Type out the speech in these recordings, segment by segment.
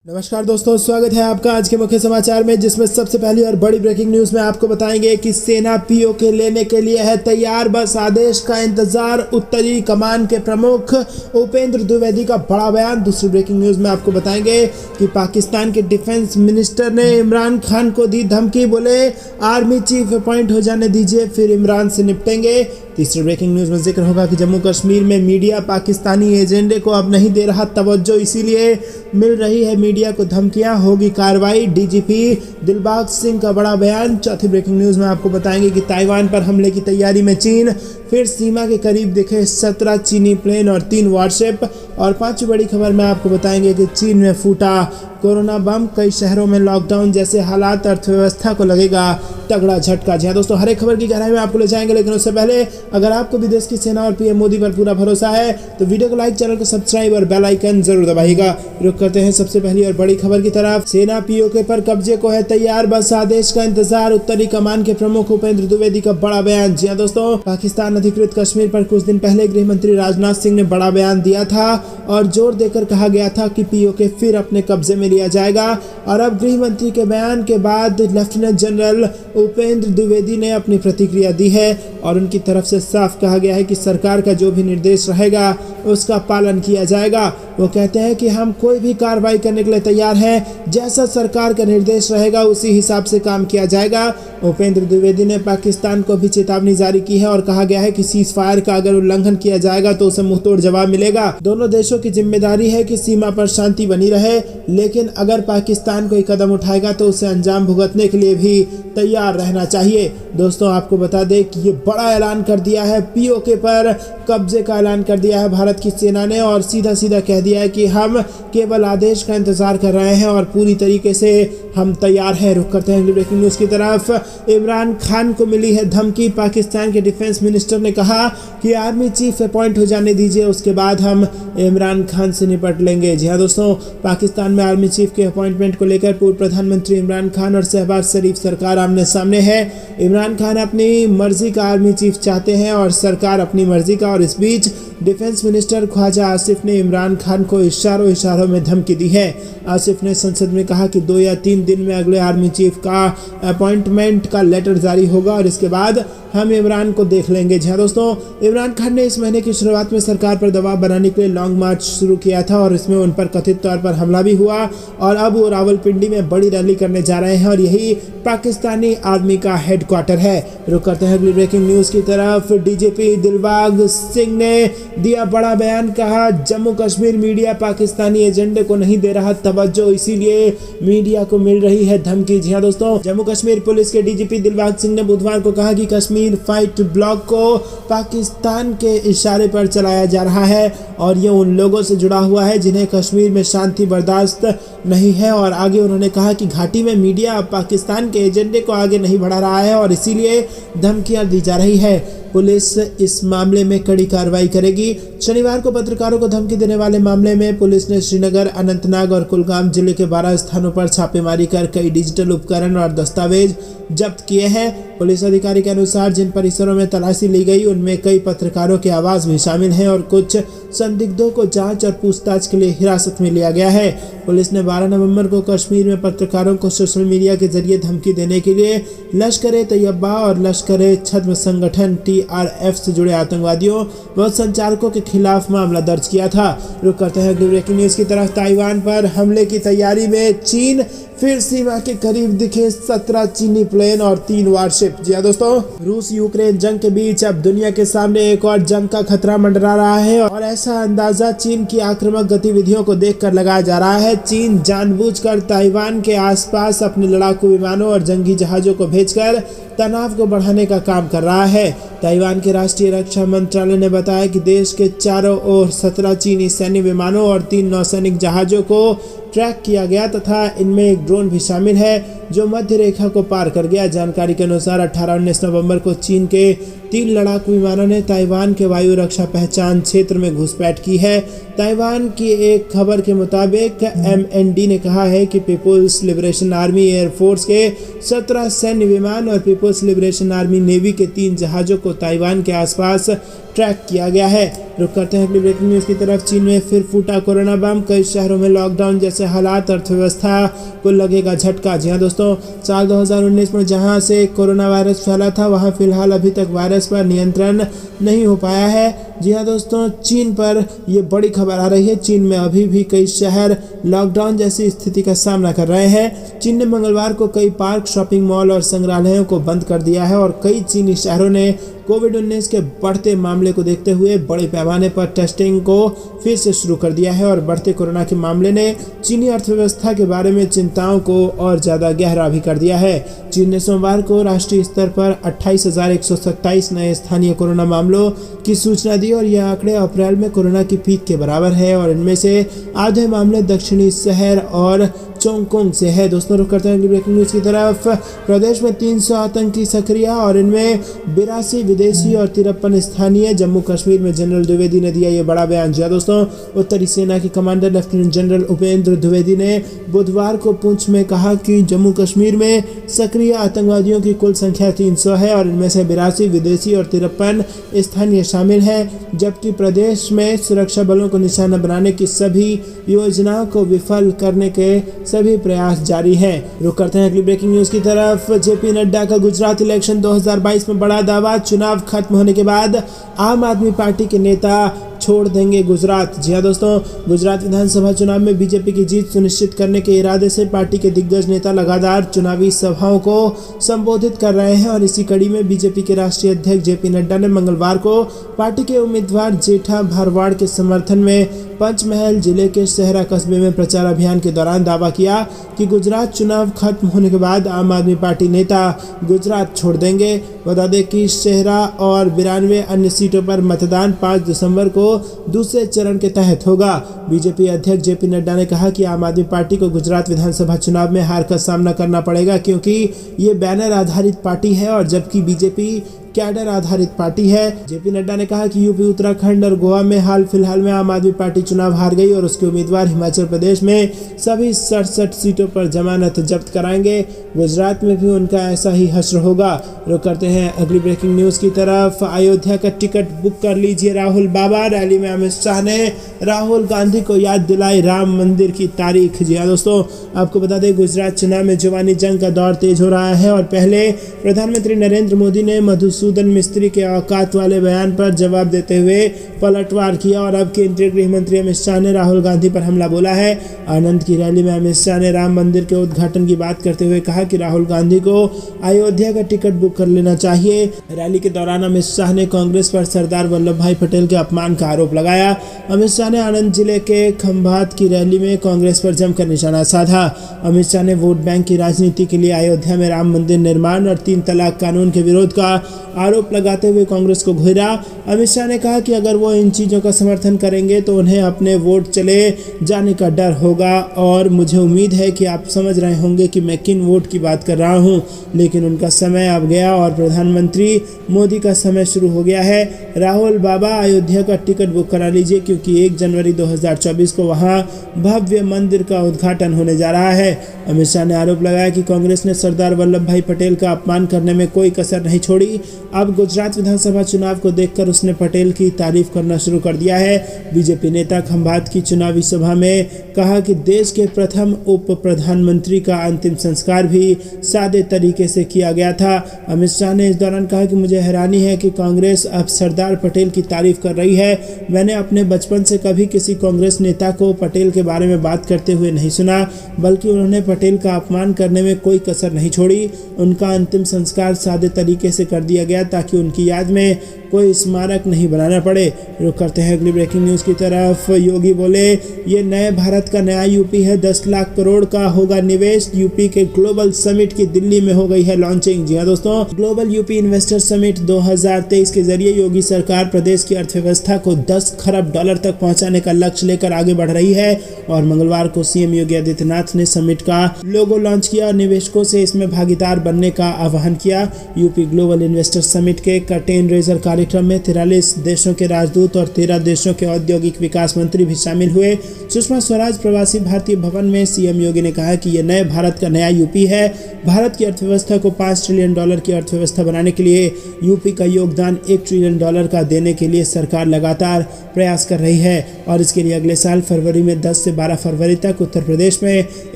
नमस्कार दोस्तों, स्वागत है आपका आज के मुख्य समाचार में, जिसमें सबसे पहली और बड़ी ब्रेकिंग न्यूज में आपको बताएंगे कि सेना पीओके लेने के लिए है तैयार, बस आदेश का इंतजार। उत्तरी कमान के प्रमुख उपेंद्र द्विवेदी का बड़ा बयान। दूसरी ब्रेकिंग न्यूज में आपको बताएंगे कि पाकिस्तान के डिफेंस मिनिस्टर ने इमरान खान को दी धमकी, बोले आर्मी चीफ अपॉइंट हो जाने दीजिए, फिर इमरान से निपटेंगे। तीसरी ब्रेकिंग न्यूज में जिक्र होगा कि जम्मू कश्मीर में मीडिया पाकिस्तानी एजेंडे को अब नहीं दे रहा तवज्जो, इसीलिए मिल रही है मीडिया को धमकियां, होगी कार्रवाई। डीजीपी दिलबाग सिंह का बड़ा बयान। चौथी ब्रेकिंग न्यूज में आपको बताएंगे कि ताइवान पर हमले की तैयारी में चीन, फिर सीमा के करीब दिखे 17 चीनी प्लेन और 3 वारशिप। और पांचवी बड़ी खबर में आपको बताएंगे कि चीन में फूटा कोरोना बम, कई शहरों में लॉकडाउन जैसे हालात, अर्थव्यवस्था को लगेगा तगड़ा झटका। जी हाँ दोस्तों, हर एक खबर की गहराई में आपको ले जाएंगे, लेकिन उससे पहले अगर आपको भी देश की सेना और पीएम मोदी पर पूरा भरोसा है तो वीडियो को लाइक, चैनल को सब्सक्राइब और बेल आइकन जरूर दबाइएगा। रुक करते हैं सबसे पहली और बड़ी खबर की तरफ। सेना पीओके पर कब्जे को है तैयार, बस आदेश का इंतजार। उत्तरी कमान के प्रमुख उपेंद्र द्विवेदी का बड़ा बयान। जी हाँ दोस्तों, पाकिस्तान अधिकृत कश्मीर पर कुछ दिन पहले गृह मंत्री राजनाथ सिंह ने बड़ा बयान दिया था और जोर देकर कहा गया था कि पीओके फिर अपने कब्जे में लिया जाएगा। और अब गृह मंत्री के बयान के बाद लेफ्टिनेंट जनरल उपेंद्र द्विवेदी ने अपनी प्रतिक्रिया दी है और उनकी तरफ से साफ कहा गया है कि सरकार का जो भी निर्देश रहेगा उसका पालन किया जाएगा। वो कहते हैं कि हम कोई भी कार्रवाई करने के लिए तैयार हैं, जैसा सरकार का निर्देश रहेगा उसी हिसाब से काम किया जाएगा। उपेंद्र द्विवेदी ने पाकिस्तान को भी चेतावनी जारी की है और कहा गया है कि सीज फायर का अगर उल्लंघन किया जाएगा तो उसे मुंहतोड़ जवाब मिलेगा। दोनों देशों की जिम्मेदारी है कि सीमा पर शांति बनी रहे, लेकिन अगर पाकिस्तान कोई कदम उठाएगा तो उसे अंजाम भुगतने के लिए भी तैयार रहना चाहिए। दोस्तों, आपको बता दें कि ये बड़ा ऐलान कर दिया है, पीओके पर कब्जे का ऐलान कर दिया है भारत की सेना ने और सीधा सीधा कह दिया है कि हम केवल आदेश का इंतजार कर रहे हैं और पूरी तरीके से हम तैयार हैं। रुक करते हैं ब्रेकिंग न्यूज की तरफ। इमरान खान को मिली है धमकी। पाकिस्तान के डिफेंस मिनिस्टर ने कहा कि आर्मी चीफ अपॉइंट हो जाने दीजिए, उसके बाद हम इमरान खान से निपट लेंगे। जी हाँ दोस्तों, पाकिस्तान में आर्मी चीफ के अपॉइंटमेंट को लेकर पूर्व प्रधानमंत्री इमरान खान और शहबाज शरीफ सरकार आमने सामने है। इमरान खान अपनी मर्जी का आर्मी चीफ चाहते हैं और सरकार अपनी मर्जी का, और इस बीच डिफेंस मिनिस्टर ख्वाजा आसिफ ने इमरान खान को इशारों में धमकी दी है। आसिफ ने संसद में कहा कि 2 या 3 दिन में अगले आर्मी चीफ का अपॉइंटमेंट का लेटर जारी होगा और इसके बाद हम इमरान को देख लेंगे। जी हाँ दोस्तों, इमरान खान ने इस महीने की शुरुआत में सरकार पर दबाव बनाने के लिए लॉन्ग मार्च शुरू किया था और इसमें उन पर कथित तौर पर हमला भी हुआ और अब वो रावलपिंडी में बड़ी रैली करने जा रहे हैं और यही पाकिस्तानी आर्मी का हेडक्वार्टर है। रुक करते हैं अगली ब्रेकिंग न्यूज की तरफ। डीजीपी दिलबाग सिंह ने दिया बड़ा बयान, कहा जम्मू कश्मीर मीडिया पाकिस्तानी एजेंडे को नहीं दे रहा तवज्जो, इसीलिए मीडिया को मिल रही है धमकी। जी हाँ दोस्तों, जम्मू कश्मीर पुलिस के डीजीपी दिलबाग सिंह ने बुधवार को कहा कि कश्मीर फाइट ब्लॉग को पाकिस्तान के इशारे पर चलाया जा रहा है और ये उन लोगों से जुड़ा हुआ है जिन्हें कश्मीर में शांति बर्दाश्त नहीं है। और आगे उन्होंने कहा कि घाटी में मीडिया पाकिस्तान के एजेंडे को आगे नहीं बढ़ा रहा है और इसीलिए धमकियां दी जा रही है। पुलिस इस मामले में कड़ी कार्रवाई करेगी। शनिवार को पत्रकारों को धमकी देने वाले मामले में पुलिस ने श्रीनगर, अनंतनाग और कुलगाम जिले के 12 स्थानों पर छापेमारी कर कई डिजिटल उपकरण और दस्तावेज जब्त किए हैं। पुलिस अधिकारी के अनुसार जिन परिसरों में तलाशी ली गई उनमें कई पत्रकारों की आवाज भी शामिल हैं और कुछ संदिग्धों को जांच और पूछताछ के लिए हिरासत में लिया गया है। पुलिस ने 12 नवंबर को कश्मीर में पत्रकारों को सोशल मीडिया के जरिए धमकी देने के लिए लश्कर-ए-तैयबा और लश्कर-ए-छद्म संगठन TRF से जुड़े आतंकवादियों व संचालकों के खिलाफ मामला दर्ज किया था। रुक करते हैं अगली ब्रेकिंग न्यूज की तरफ। ताइवान पर हमले की तैयारी में चीन, फिर सीमा के करीब दिखे 17 चीनी प्लेन और 3 वारशिप। जी हाँ दोस्तों, रूस यूक्रेन जंग के बीच अब दुनिया के सामने एक और जंग का खतरा मंडरा रहा है और ऐसा अंदाजा चीन की आक्रामक गतिविधियों को देखकर लगाया जा रहा है। चीन जानबूझकर ताइवान के आसपास अपने लड़ाकू विमानों और जंगी जहाजों को भेजकर तनाव को बढ़ाने का काम कर रहा है। ताइवान के राष्ट्रीय रक्षा मंत्रालय ने बताया कि देश के चारों ओर 17 चीनी सैन्य विमानों और 3 नौसैनिक जहाजों को ट्रैक किया गया तथा इनमें एक ड्रोन भी शामिल है जो मध्य रेखा को पार कर गया। जानकारी के अनुसार 18-19 नवंबर को चीन के 3 लड़ाकू विमानों ने ताइवान के वायु रक्षा पहचान क्षेत्र में घुसपैठ की है। ताइवान की एक खबर के मुताबिक MND ने कहा है कि पीपुल्स लिबरेशन आर्मी एयरफोर्स के 17 सैन्य विमान और पीपुल्स लिबरेशन आर्मी नेवी के 3 जहाज़ों को ताइवान के आसपास ट्रैक किया गया है। रुक करते हैं अगली ब्रेकिंग न्यूज़ की तरफ। चीन में फिर फूटा कोरोना बम, कई शहरों में लॉकडाउन जैसे हालात, अर्थव्यवस्था को लगेगा झटका। जी हाँ दोस्तों, साल 2019 में जहां से कोरोना वायरस फैला था वहां फिलहाल अभी तक वायरस पर नियंत्रण नहीं हो पाया है। जी हाँ दोस्तों, चीन पर ये बड़ी खबर आ रही है। चीन में अभी भी कई शहर लॉकडाउन जैसी स्थिति का सामना कर रहे हैं। चीन ने मंगलवार को कई पार्क, शॉपिंग मॉल और संग्रहालयों को बंद कर दिया है और कई चीनी शहरों ने कोविड-19 के बढ़ते मामले को देखते हुए बड़े पैमाने पर टेस्टिंग को फिर से शुरू कर दिया है और बढ़ते कोरोना के मामले ने चीनी अर्थव्यवस्था के बारे में चिंताओं को और ज़्यादा गहरा भी कर दिया है। चीन ने सोमवार को राष्ट्रीय स्तर पर 28,127 नए स्थानीय कोरोना मामलों की सूचना दी और यह आंकड़े अप्रैल में कोरोना की पीक के बराबर है और इनमें से आधे मामले दक्षिणी शहर और चोंगकोंग से है। दोस्तों, रुक करते हैं अगली ब्रेकिंग न्यूज़ की तरफ। प्रदेश में 300 आतंकी सक्रिय और इनमें 82 विदेशी और 53 स्थानीय। जम्मू कश्मीर में जनरल द्विवेदी ने दिया ये बड़ा बयान। जी दोस्तों, उत्तरी सेना के commander lieutenant general Upendra Dwivedi ने बुधवार को पुंछ में कहा कि जम्मू कश्मीर में सक्रिय आतंकवादियों की कुल संख्या 300 है और इनमें से 82 विदेशी और 53 स्थानीय शामिल हैं, जबकि प्रदेश में सुरक्षा बलों को निशाना बनाने की सभी योजनाओं को विफल करने के सभी प्रयास जारी हैं। रुक करते हैं अगली ब्रेकिंग न्यूज़ की तरफ। जेपी नड्डा का गुजरात इलेक्शन 2022 में बड़ा दावा, चुनाव खत्म होने के बाद आम आदमी पार्टी के नेता छोड़ देंगे गुजरात। जी हाँ दोस्तों, गुजरात विधानसभा चुनाव में बीजेपी की जीत सुनिश्चित करने के इरादे से पार्टी के दिग्गज नेता लगातार चुनावी सभाओं को संबोधित कर रहे हैं और इसी कड़ी में बीजेपी के राष्ट्रीय अध्यक्ष जेपी नड्डा ने मंगलवार को पार्टी के उम्मीदवार जेठा भारवाड़ के समर्थन में पंचमहल जिले के शहरा कस्बे में प्रचार अभियान के दौरान दावा किया कि गुजरात चुनाव खत्म होने के बाद आम आदमी पार्टी नेता गुजरात छोड़ देंगे। बता दें कि शहरा और 92 अन्य सीटों पर मतदान 5 दिसंबर को दूसरे चरण के तहत होगा। बीजेपी अध्यक्ष जेपी नड्डा ने कहा कि आम आदमी पार्टी को गुजरात विधानसभा चुनाव में हार का सामना करना पड़ेगा क्योंकि ये बैनर आधारित पार्टी है और जबकि बीजेपी कैडर आधारित पार्टी है। जेपी नड्डा ने कहा कि यूपी, उत्तराखंड और गोवा में हाल फिलहाल में आम आदमी पार्टी चुनाव हार गई और उसके उम्मीदवार हिमाचल प्रदेश में सभी 67 सीटों पर जमानत जब्त कराएंगे। गुजरात में भी उनका ऐसा ही हश्र होगा। रुक करते हैं अगली ब्रेकिंग न्यूज़ की तरफ। अयोध्या का टिकट बुक कर लीजिए राहुल बाबा। रैली में अमित शाह ने राहुल गांधी को याद दिलाई राम मंदिर की तारीख। जी हाँ दोस्तों, आपको बता दें गुजरात चुनाव में जुबानी जंग का दौर तेज हो रहा है और पहले प्रधानमंत्री नरेंद्र मोदी ने मधुसूदन मिस्त्री के औकात वाले बयान पर जवाब देते हुए पलटवार किया और अब केंद्रीय गृह मंत्री अमित शाह ने राहुल गांधी पर हमला बोला है। आनंद की रैली में अमित शाह ने राम मंदिर के उद्घाटन की बात करते हुए कहा कि राहुल गांधी को अयोध्या का टिकट बुक कर लेना चाहिए। रैली के दौरान अमित शाह ने कांग्रेस पर सरदार वल्लभ भाई पटेल के अपमान का आरोप लगाया। अमित शाह ने आनंद जिले के खंभात की रैली में कांग्रेस पर जमकर निशाना साधा। अमित शाह ने वोट बैंक की राजनीति के लिए अयोध्या में राम मंदिर निर्माण और 3 तलाक कानून के विरोध का आरोप लगाते हुए कांग्रेस को घेरा। अमित शाह ने कहा कि अगर वो इन चीज़ों का समर्थन करेंगे तो उन्हें अपने वोट चले जाने का डर होगा और मुझे उम्मीद है कि आप समझ रहे होंगे कि मैं किन वोट की बात कर रहा हूं, लेकिन उनका समय अब गया और प्रधानमंत्री मोदी का समय शुरू हो गया है। राहुल बाबा, अयोध्या का टिकट बुक करा लीजिए क्योंकि 1 जनवरी 2024 को वहां भव्य मंदिर का उद्घाटन होने जा रहा है। अमित शाह ने आरोप लगाया कि कांग्रेस ने सरदार वल्लभ भाई पटेल का अपमान करने में कोई कसर नहीं छोड़ी। अब गुजरात विधानसभा चुनाव को देखकर उसने पटेल की तारीफ करना शुरू कर दिया है। बीजेपी नेता खंभात की चुनावी सभा में कहा कि देश के प्रथम उप प्रधानमंत्री का अंतिम संस्कार भी सादे तरीके से किया गया था। अमित शाह ने इस दौरान कहा कि मुझे हैरानी है कि कांग्रेस अब सरदार पटेल की तारीफ कर रही है। मैंने अपने बचपन से कभी किसी कांग्रेस नेता को पटेल के बारे में बात करते हुए नहीं सुना, बल्कि उन्होंने पटेल का अपमान करने में कोई कसर नहीं छोड़ी। उनका अंतिम संस्कार सादे तरीके से कर दिया गया ताकि उनकी याद में कोई स्मारक नहीं बनाना पड़े। रुक करते हैं अगली ब्रेकिंग न्यूज़ की तरफ। योगी बोले ये नए भारत का नया यूपी है, 10 लाख करोड़ का होगा निवेश। यूपी के ग्लोबल समिट की दिल्ली में हो गई है लॉन्चिंग। जी हाँ दोस्तों, ग्लोबल यूपी इन्वेस्टर समिट 2023 के जरिए योगी सरकार प्रदेश की अर्थव्यवस्था को 10 खरब डॉलर तक पहुंचाने का लक्ष्य लेकर आगे बढ़ रही है और मंगलवार को सीएम योगी आदित्यनाथ ने समिट का लोगो लॉन्च किया और निवेशकों से इसमें भागीदार बनने का आह्वान किया। UP global investor investor summit के कर्टेन रेजर कार्यक्रम में 43 देशों के राजदूत और 13 देशों के औद्योगिक विकास मंत्री भी शामिल हुए। सुषमा स्वराज प्रवासी भारतीय भवन में सीएम योगी ने कहा कि यह नए भारत का नया यूपी है। भारत की अर्थव्यवस्था को $5 ट्रिलियन की अर्थव्यवस्था बनाने के लिए यूपी का योगदान $1 ट्रिलियन का देने के लिए सरकार लगातार प्रयास कर रही है और इसके लिए अगले साल फरवरी में 10 से 12 फरवरी तक उत्तर प्रदेश में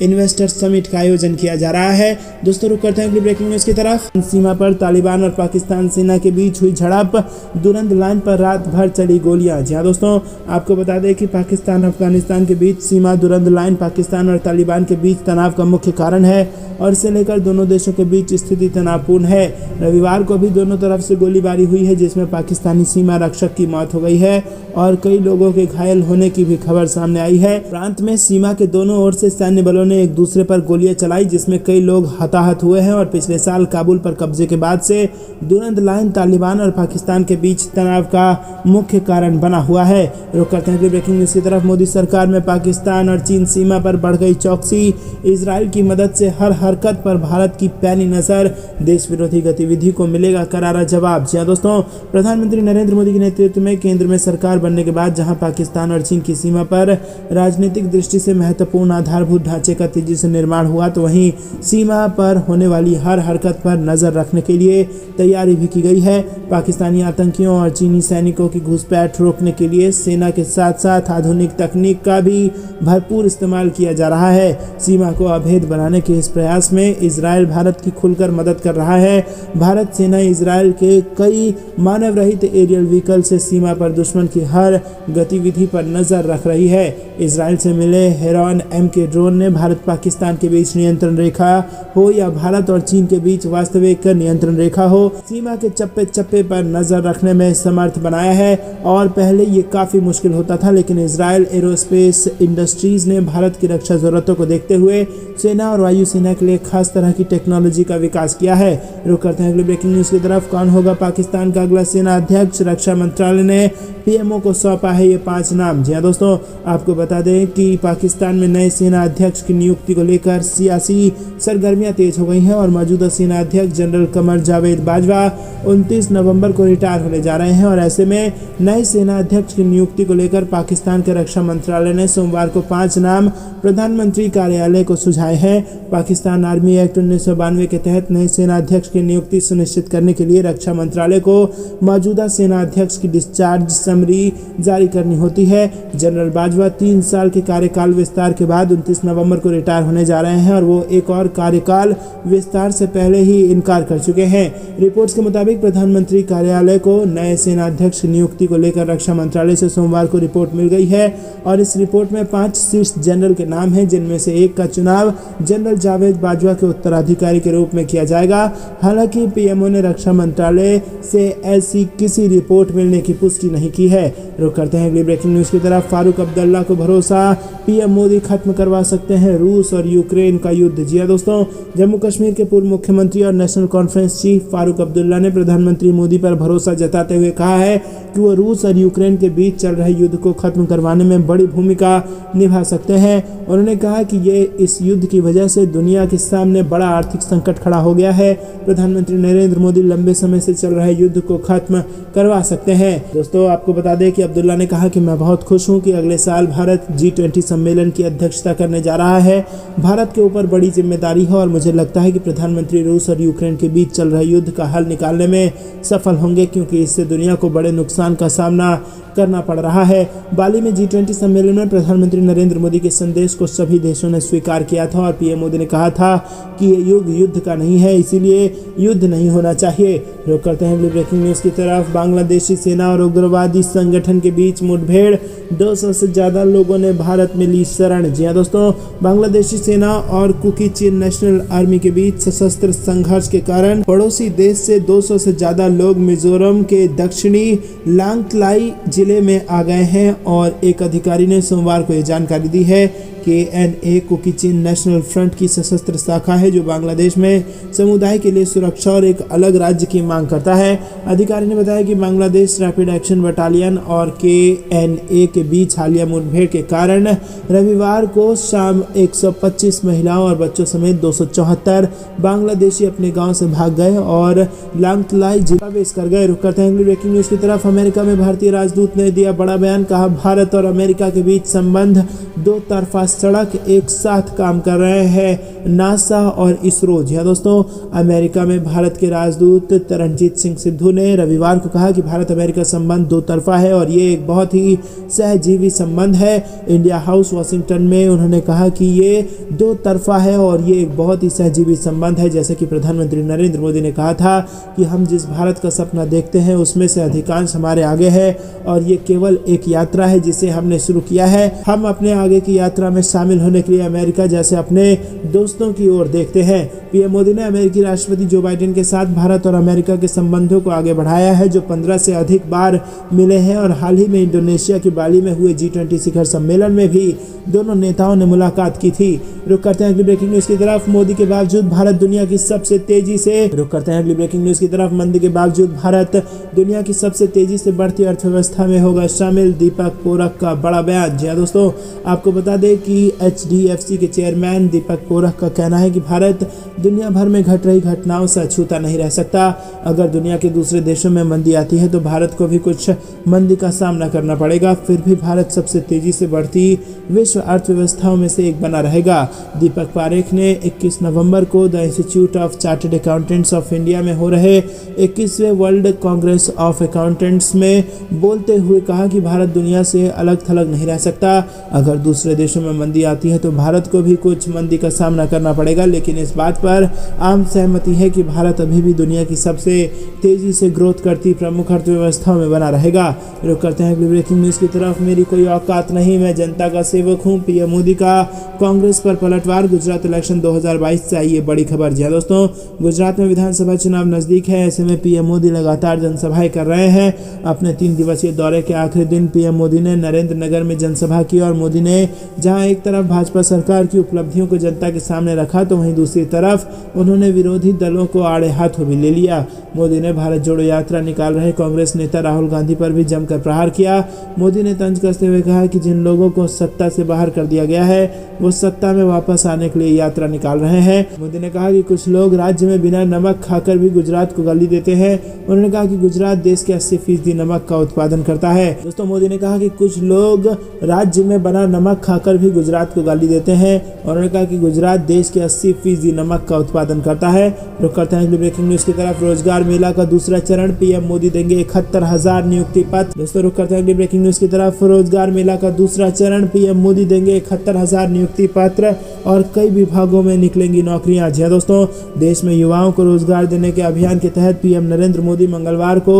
इन्वेस्टर समिट का आयोजन किया जा रहा है। दोस्तों रुक करते हैं अगली ब्रेकिंग न्यूज की तरफ। सीमा पर तालिबान और पाकिस्तान सेना के बीच हुई झड़प, दुरंत लाइन पर रात भर चली गोलियां। जी हाँ दोस्तों, आपको बता दें कि पाकिस्तान अफगानिस्तान के बीच सीमा दुरंत लाइन पाकिस्तान और तालिबान के बीच तनाव का मुख्य कारण है और इसे लेकर दोनों देशों के बीच स्थिति तनावपूर्ण है। रविवार को भी दोनों तरफ से गोलीबारी हुई है जिसमें पाकिस्तानी सीमा रक्षक की मौत हो गई है और कई लोगों के घायल होने की भी खबर सामने आई है। प्रांत में सीमा के दोनों ओर से सैन्य बलों ने एक दूसरे पर गोलियां चलाई जिसमें कई लोग हताहत हुए हैं और पिछले साल काबुल पर कब्जे के बाद से दुरंत लाइन तालिबान और पाकिस्तान के बीच तनाव का मुख्य कारण बना हुआ है। रुक करते हैं ब्रेकिंग न्यूज की तरफ। मोदी सरकार में पाकिस्तान और चीन सीमा पर बढ़ गई चौकसी, इजराइल की मदद से हर हरकत पर भारत की पैनी नजर, देश विरोधी गतिविधि को मिलेगा करारा जवाब। जी हाँ दोस्तों, प्रधानमंत्री नरेंद्र मोदी के नेतृत्व में केंद्र में सरकार बनने के बाद जहां पाकिस्तान और चीन की सीमा पर राजनीतिक दृष्टि से महत्वपूर्ण आधारभूत ढांचे का तेजी से निर्माण हुआ तो वहीं सीमा पर होने वाली हर हरकत पर नजर रखने के लिए तैयारी भी की गई है। पाकिस्तानी आतंकियों और चीनी सैनिकों की घुसपैठ रोकने के लिए सेना के साथ साथ आधुनिक तकनीक का भी भरपूर इस्तेमाल किया जा रहा है। सीमा को अभेद बनाने के इस प्रयास में इजराइल भारत की खुलकर मदद कर रहा है। भारत सेना इजराइल के कई मानव रहित एरियल व्हीकल से सीमा पर दुश्मन की हर गतिविधि पर नजर रख रही है। इजराइल से मिले हेरॉन M के ड्रोन ने भारत पाकिस्तान के बीच नियंत्रण रेखा हो या भारत और चीन के बीच वास्तविक नियंत्रण रेखा हो, सीमा के चप्पे चप्पे पर नजर रखने में समर्थ बनाया है। और पहले ये काफी मुश्किल होता था लेकिन इजराइल एरोस्पेस इंडस्ट्रीज ने भारत की रक्षा जरूरतों को देखते हुए सेना और वायुसेना के लिए खास तरह की टेक्नोलॉजी का विकास किया है। रुक करते हैं अगली ब्रेकिंग न्यूज की तरफ। कौन होगा पाकिस्तान का अगला सेना अध्यक्ष? रक्षा मंत्रालय ने पीएमओ को सौंपा है ये 5 नाम। जी हाँ दोस्तों, आपको बता दें कि पाकिस्तान में नए सेना अध्यक्ष की नियुक्ति को लेकर सियासी सरगर्मियां तेज हो गई हैं और मौजूदा सेना अध्यक्ष जनरल कमर जावेद बाजवा 29 नवंबर को रिटायर होने जा रहे हैं और ऐसे में नए सेना अध्यक्ष की नियुक्ति को लेकर पाकिस्तान के रक्षा मंत्रालय ने सोमवार को 5 नाम प्रधानमंत्री कार्यालय को सुझाए हैं। पाकिस्तान आर्मी एक्ट 1992 के तहत नए सेना अध्यक्ष की नियुक्ति सुनिश्चित करने के लिए रक्षा मंत्रालय को मौजूदा सेना अध्यक्ष की डिस्चार्ज समरी जारी करनी होती है। जनरल बाजवा 3 साल के कार्यकाल विस्तार के बाद 29 नवंबर को रिटायर होने जा रहे हैं और वो एक और कार्यकाल विस्तार से पहले ही इनकार कर चुके हैं। रिपोर्ट्स के मुताबिक प्रधानमंत्री कार्यालय को नए सेना अध्यक्ष की नियुक्ति को लेकर रक्षा मंत्रालय से सोमवार को रिपोर्ट मिल गई है और इस रिपोर्ट में 5 शीर्ष जनरल के नाम हैं जिनमें से एक का चुनाव जनरल जावेद बाजवा के उत्तराधिकारी के रूप में किया जाएगा। हालांकि पीएमओ ने रक्षा मंत्रालय से ऐसी किसी रिपोर्ट मिलने की पुष्टि नहीं की है। रुक करते हैं अगली ब्रेकिंग न्यूज की तरफ। फारूक अब्दुल्ला को भरोसा, पीएम मोदी खत्म करवा सकते हैं रूस और यूक्रेन का युद्ध। जी दोस्तों, जम्मू कश्मीर के पूर्व मुख्यमंत्री और national conference chief Farooq Abdullah ने प्रधानमंत्री मोदी पर भरोसा जताते हुए कहा है कि वो रूस और यूक्रेन के बीच चल रहे युद्ध को खत्म करवाने में बड़ी भूमिका निभा सकते हैं। उन्होंने कहा कि ये इस युद्ध की वजह से दुनिया के सामने बड़ा आर्थिक संकट खड़ा हो गया है। प्रधानमंत्री नरेंद्र मोदी लंबे समय से चल रहे युद्ध को खत्म करवा सकते हैं। दोस्तों, आपको बता दें कि अब्दुल्ला ने कहा कि मैं बहुत खुश हूं कि अगले साल भारत G20 सम्मेलन की अध्यक्षता करने जा रहा है। भारत के ऊपर बड़ी जिम्मेदारी है और मुझे लगता है कि प्रधानमंत्री रूस और यूक्रेन के बीच चल रहे युद्ध का हल निकालने में सफल होंगे क्योंकि इससे दुनिया को बड़े नुकसान का सामना करना पड़ रहा है। बाली में G20 सम्मेलन में प्रधानमंत्री नरेंद्र मोदी के संदेश को सभी देशों ने स्वीकार किया था और पीएम मोदी ने कहा था कि ये युग युद्ध का नहीं है, इसीलिए युद्ध नहीं होना चाहिए। रुक करते हैं ब्रेकिंग न्यूज की तरफ। बांग्लादेशी सेना और उग्रवादी संगठन के बीच मुठभेड़, 200 से ज्यादा लोगों ने भारत में ली शरण। जी हाँ दोस्तों, बांग्लादेशी सेना और कुकी चीन नेशनल आर्मी के बीच सशस्त्र संघर्ष के कारण पड़ोसी देश से 200 से ज्यादा लोग मिजोरम के दक्षिणी लांगतलाई जिले में आ गए हैं और एक अधिकारी ने सोमवार को यह जानकारी दी है। KNA कुकी चीन नेशनल फ्रंट की सशस्त्र शाखा है जो बांग्लादेश में समुदाय के लिए सुरक्षा और एक अलग राज्य की मांग करता है। अधिकारी ने बताया कि बांग्लादेश रैपिड एक्शन बटालियन और KNA के बीच हालिया मुठभेड़ के कारण रविवार को शाम 125 महिलाओं और बच्चों समेत 274 बांग्लादेशी अपने गांव से भाग गए और लांगतलाई जिला प्रवेश कर गए। रुक करते हैं अगली ब्रेकिंग न्यूज की तरफ। अमेरिका में भारतीय राजदूत ने दिया बड़ा बयान, कहा भारत और अमेरिका के बीच संबंध दो तरफा सड़क एक साथ काम कर रहे हैं नासा और इसरो। जी हाँ दोस्तों, अमेरिका में भारत के राजदूत तरनजीत सिंह सिद्धू ने रविवार को कहा कि भारत अमेरिका संबंध दो तरफा है और ये एक बहुत ही सहजीवी संबंध है। इंडिया हाउस वाशिंगटन में उन्होंने कहा कि ये दो तरफा है और ये एक बहुत ही सहजीवी संबंध है। जैसे कि प्रधानमंत्री नरेंद्र मोदी ने कहा था कि हम जिस भारत का सपना देखते हैं उसमें से अधिकांश हमारे आगे है और ये केवल एक यात्रा है जिसे हमने शुरू किया है। हम अपने आगे की यात्रा में शामिल होने के लिए अमेरिका जैसे अपने दोस्तों की ओर देखते हैं। पीएम मोदी ने अमेरिकी राष्ट्रपति जो बाइडेन के साथ भारत और अमेरिका के संबंधों को आगे बढ़ाया है जो 15 से अधिक बार मिले हैं और हाल ही में इंडोनेशिया की बाली में हुए G20 शिखर सम्मेलन में भी दोनों नेताओं ने मुलाकात की थी। रुक करते हैं अगली ब्रेकिंग न्यूज की तरफ। मोदी के बावजूद भारत दुनिया की सबसे तेजी से मंदी के बावजूद भारत दुनिया की सबसे तेजी से बढ़ती अर्थव्यवस्था में होगा शामिल, दीपक पोरक का बड़ा बयान। जी हाँ दोस्तों, आपको बता दें कि HDFC के चेयरमैन दीपक पोरक का कहना है कि भारत दुनिया भर में घट रही घटनाओं से अछूता नहीं रह सकता। अगर दुनिया के दूसरे देशों में मंदी आती है तो भारत को भी कुछ मंदी का सामना करना पड़ेगा, फिर भी भारत सबसे तेजी से बढ़ती विश्व अर्थव्यवस्थाओं में से एक बना रहेगा। दीपक पारेख ने 21 नवंबर को the institute of chartered accountants of India में हो रहे 21वें वर्ल्ड कांग्रेस ऑफ अकाउंटेंट्स में बोलते हुए कहा कि भारत दुनिया से अलग थलग नहीं रह सकता। अगर दूसरे देशों में मंदी आती है तो भारत को भी कुछ मंदी का सामना करना पड़ेगा, लेकिन इस बात पर आम सहमति है कि भारत अभी भी दुनिया की सबसे तेजी से ग्रोथ करती प्रमुख अर्थव्यवस्थाओं में बना रहेगा। रुक करते हैं अगली ब्रेकिंग न्यूज की तरफ। मेरी कोई औकात नहीं, मैं जनता का सेवक हूं, पीएम मोदी का कांग्रेस पर पलटवार। गुजरात इलेक्शन 2022 से आई ये बड़ी खबर। जी दोस्तों, गुजरात में विधानसभा चुनाव नजदीक है, ऐसे में पीएम मोदी लगातार जनसभाएं कर रहे हैं। अपने 3 दिवसीय दौरे के आखिरी दिन पीएम मोदी ने नरेंद्र नगर में जनसभा की और मोदी ने जहां एक तरफ भाजपा सरकार की उपलब्धियों को जनता के सामने रखा तो वहीं दूसरी तरफ उन्होंने विरोधी दलों को आड़े हाथों भी ले लिया। मोदी ने भारत जोड़ो यात्रा निकाल रहे कांग्रेस नेता राहुल गांधी पर भी जमकर प्रहार किया। मोदी ने तंज कसते हुए कहा कि जिन लोगों को सत्ता से बाहर कर दिया गया है वो सत्ता में वापस आने के लिए यात्रा निकाल रहे हैं। मोदी ने कहा कि कुछ लोग राज्य में बिना नमक खाकर भी गुजरात को गाली देते हैं। उन्होंने कहा कि गुजरात देश के 80% नमक का उत्पादन करता है। दोस्तों, मोदी ने कहा कि कुछ लोग राज्य में बना नमक खाकर भी गुजरात को गाली देते हैं। उन्होंने कहा कि गुजरात देश के 80% नमक का उत्पादन करता है। रुक करते हैं ब्रेकिंग न्यूज की तरफ। रोजगार मेला का दूसरा चरण, पीएम मोदी देंगे 71,000 नियुक्ति पत्र। दोस्तों, रुक करते हैं ब्रेकिंग न्यूज की तरफ। रोजगार मेला का दूसरा चरण, पीएम मोदी देंगे 71,000 नियुक्ति पत्र और कई विभागों में निकलेंगी नौकरियां। जी दोस्तों, देश में युवाओं को रोजगार देने के अभियान के तहत पीएम नरेंद्र मोदी मंगलवार को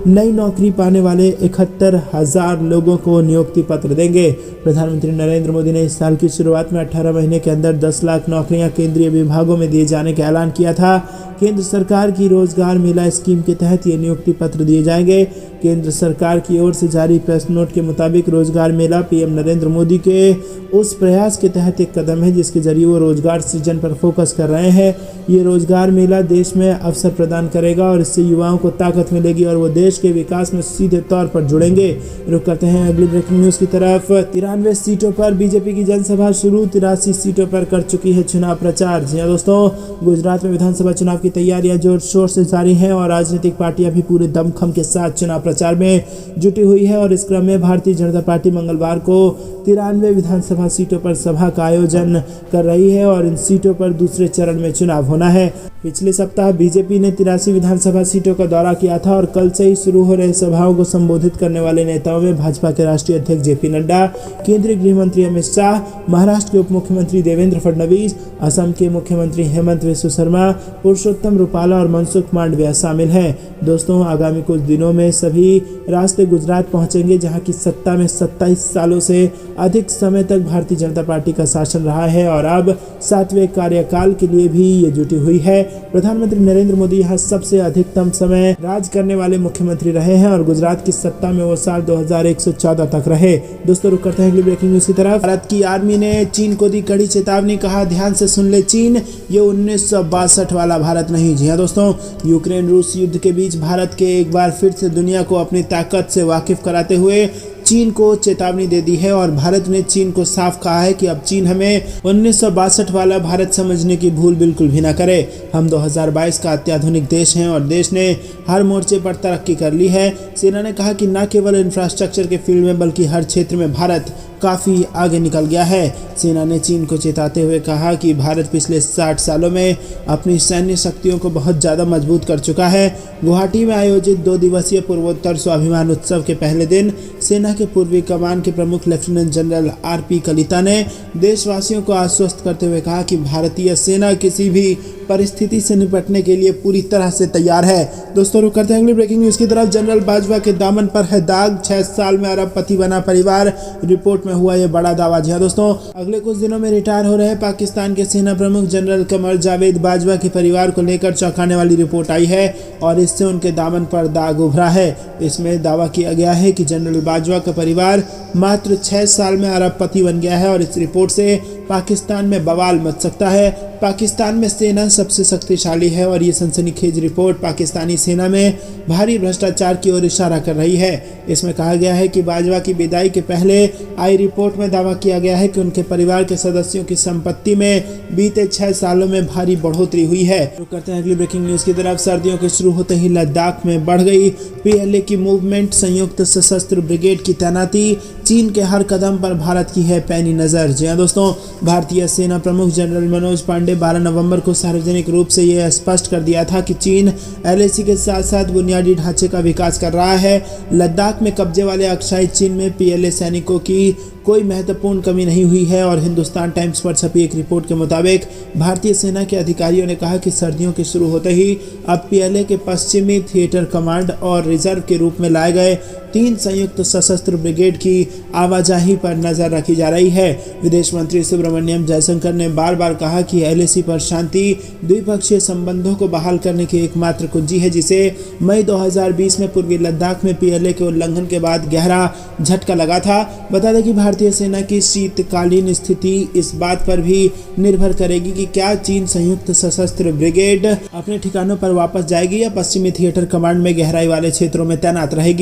नई नौकरी पाने वाले 71,000 लोगों को नियुक्ति पत्र देंगे। प्रधानमंत्री नरेंद्र मोदी ने इस साल की शुरुआत में 18 महीने के अंदर 10 लाख नौकरियां केंद्रीय विभागों में दिए जाने का ऐलान किया था। केंद्र सरकार की रोजगार मेला स्कीम के तहत ये नियुक्ति पत्र दिए जाएंगे। केंद्र सरकार की ओर से जारी प्रेस नोट के मुताबिक रोजगार मेला पीएम नरेंद्र मोदी के उस प्रयास के तहत एक कदम है जिसके जरिए वो रोजगार सृजन पर फोकस कर रहे हैं। ये रोजगार मेला देश में अवसर प्रदान करेगा और इससे युवाओं को ताकत मिलेगी और वो देश के विकास में सीधे तौर पर जुड़ेंगे। रुक करते हैं अगली ब्रेकिंग न्यूज की तरफ। 93 सीटों पर बीजेपी की जनसभा शुरू, 83 सीटों पर कर चुकी है चुनाव प्रचार। जी दोस्तों, गुजरात में विधानसभा चुनाव की तैयारियां जोर शोर से जारी हैं और राजनीतिक पार्टियां भी पूरे दमखम के साथ चुनाव प्रचार में जुटी हुई है और इस क्रम में भारतीय जनता पार्टी मंगलवार को 93 विधानसभा सीटों पर सभा का आयोजन कर रही है और इन सीटों पर दूसरे चरण में चुनाव होना है। पिछले सप्ताह बीजेपी ने 83 विधानसभा सीटों का दौरा किया था और कल से ही शुरू हो रहे सभाओं को संबोधित करने वाले नेताओं में भाजपा के राष्ट्रीय अध्यक्ष जेपी नड्डा, केंद्रीय गृह मंत्री अमित शाह, महाराष्ट्र के उप मुख्यमंत्री देवेंद्र फडणवीस, असम के मुख्यमंत्री हेमंत विश्व शर्मा, पुरुषोत्तम रूपाला और मनसुख मांडविया शामिल हैं। दोस्तों, आगामी कुछ दिनों में सभी रास्ते गुजरात पहुंचेंगे जहां की सत्ता में 27 सालों से अधिक समय तक भारतीय जनता पार्टी का शासन रहा है और अब 7वें कार्यकाल के लिए भी ये जुटी हुई है। प्रधानमंत्री नरेंद्र मोदी यहाँ सबसे अधिकतम समय राज करने वाले मुख्यमंत्री रहे हैं और गुजरात की सत्ता में वो साल 2114 तक रहे। दोस्तों रुक करते हैं अगली ब्रेकिंग न्यूज की तरफ। भारत की आर्मी ने चीन को दी कड़ी चेतावनी, कहा ध्यान से सुन ले चीन, ये 1962 वाला भारत नहीं। जी हाँ दोस्तों, यूक्रेन रूस युद्ध के बीच भारत के एक बार फिर से दुनिया को अपनी ताकत से वाकिफ कराते हुए चीन को चेतावनी दे दी है और भारत ने चीन को साफ कहा है कि अब चीन हमें 1962 वाला भारत समझने की भूल बिल्कुल भी ना करे। हम 2022 का अत्याधुनिक देश हैं और देश ने हर मोर्चे पर तरक्की कर ली है। सेना ने कहा कि न केवल इंफ्रास्ट्रक्चर के फील्ड में बल्कि हर क्षेत्र में भारत काफ़ी आगे निकल गया है। सेना ने चीन को चेताते हुए कहा कि भारत पिछले 60 सालों में अपनी सैन्य शक्तियों को बहुत ज़्यादा मजबूत कर चुका है। गुवाहाटी में आयोजित 2 दिवसीय पूर्वोत्तर स्वाभिमान उत्सव के पहले दिन सेना के पूर्वी कमान के प्रमुख लेफ्टिनेंट जनरल RP कलिता ने देशवासियों को आश्वस्त करते हुए कहा कि भारतीय सेना किसी भी परिस्थिति से निपटने के लिए पूरी तरह से तैयार है। दोस्तों रुक करते हैं अगली ब्रेकिंग न्यूज की तरफ। जनरल बाजवा के दामन पर है दाग, 6 साल में अरबपति बना परिवार, रिपोर्ट में हुआ ये बड़ा दावा। जी हाँ दोस्तों, अगले कुछ दिनों में रिटायर हो रहे पाकिस्तान के सेना प्रमुख जनरल कमर जावेद बाजवा के परिवार को लेकर चौंकाने वाली रिपोर्ट आई है और इससे उनके दामन पर दाग उभरा है। इसमें दावा किया गया है कि जनरल बाजवा का परिवार मात्र 6 साल में अरबपति बन गया है और इस रिपोर्ट से पाकिस्तान में बवाल मच सकता है। पाकिस्तान में सेना सबसे शक्तिशाली है और ये सनसनीखेज रिपोर्ट पाकिस्तानी सेना में भारी भ्रष्टाचार की ओर इशारा कर रही है। इसमें कहा गया है कि बाजवा की विदाई के पहले आई रिपोर्ट में दावा किया गया है कि उनके परिवार के सदस्यों की संपत्ति में बीते 6 सालों में भारी बढ़ोतरी हुई है। तो करते हैं अगली ब्रेकिंग न्यूज की तरफ। सर्दियों के शुरू होते ही लद्दाख में बढ़ गई PLA की मूवमेंट, संयुक्त सशस्त्र ब्रिगेड की तैनाती, चीन के हर कदम पर भारत की है पैनी नजर। जी हाँ दोस्तों, भारतीय सेना प्रमुख जनरल मनोज पांडे 12 नवंबर को सार्वजनिक रूप से यह स्पष्ट कर दिया था कि चीन LAC के साथ साथ बुनियादी ढांचे का विकास कर रहा है। लद्दाख में कब्जे वाले अक्साई चीन में PLA सैनिकों की कोई महत्वपूर्ण कमी नहीं हुई है और हिंदुस्तान टाइम्स पर छपी एक रिपोर्ट के मुताबिक भारतीय सेना के अधिकारियों ने कहा कि सर्दियों के शुरू होते ही अब PLA के पश्चिमी थिएटर कमांड और रिजर्व के रूप में लाए गए 3 संयुक्त सशस्त्र ब्रिगेड की आवाजाही पर नजर रखी जा रही है। विदेश मंत्री सुब्रमण्यम जयशंकर ने बार बार कहा कि LAC पर शांति द्विपक्षीय संबंधों को बहाल करने की एकमात्र कुंजी है, जिसे मई 2020 में पूर्वी लद्दाख में PLA के उल्लंघन के बाद गहरा झटका लगा था। बता दें कि भारतीय सेना की शीतकालीन स्थिति इस बात पर भी निर्भर करेगी कि क्या चीन संयुक्त सशस्त्र ब्रिगेड अपने ठिकानों पर वापस जाएगी या पश्चिमी थिएटर कमांड में गहराई वाले क्षेत्रों में तैनात रहेगी।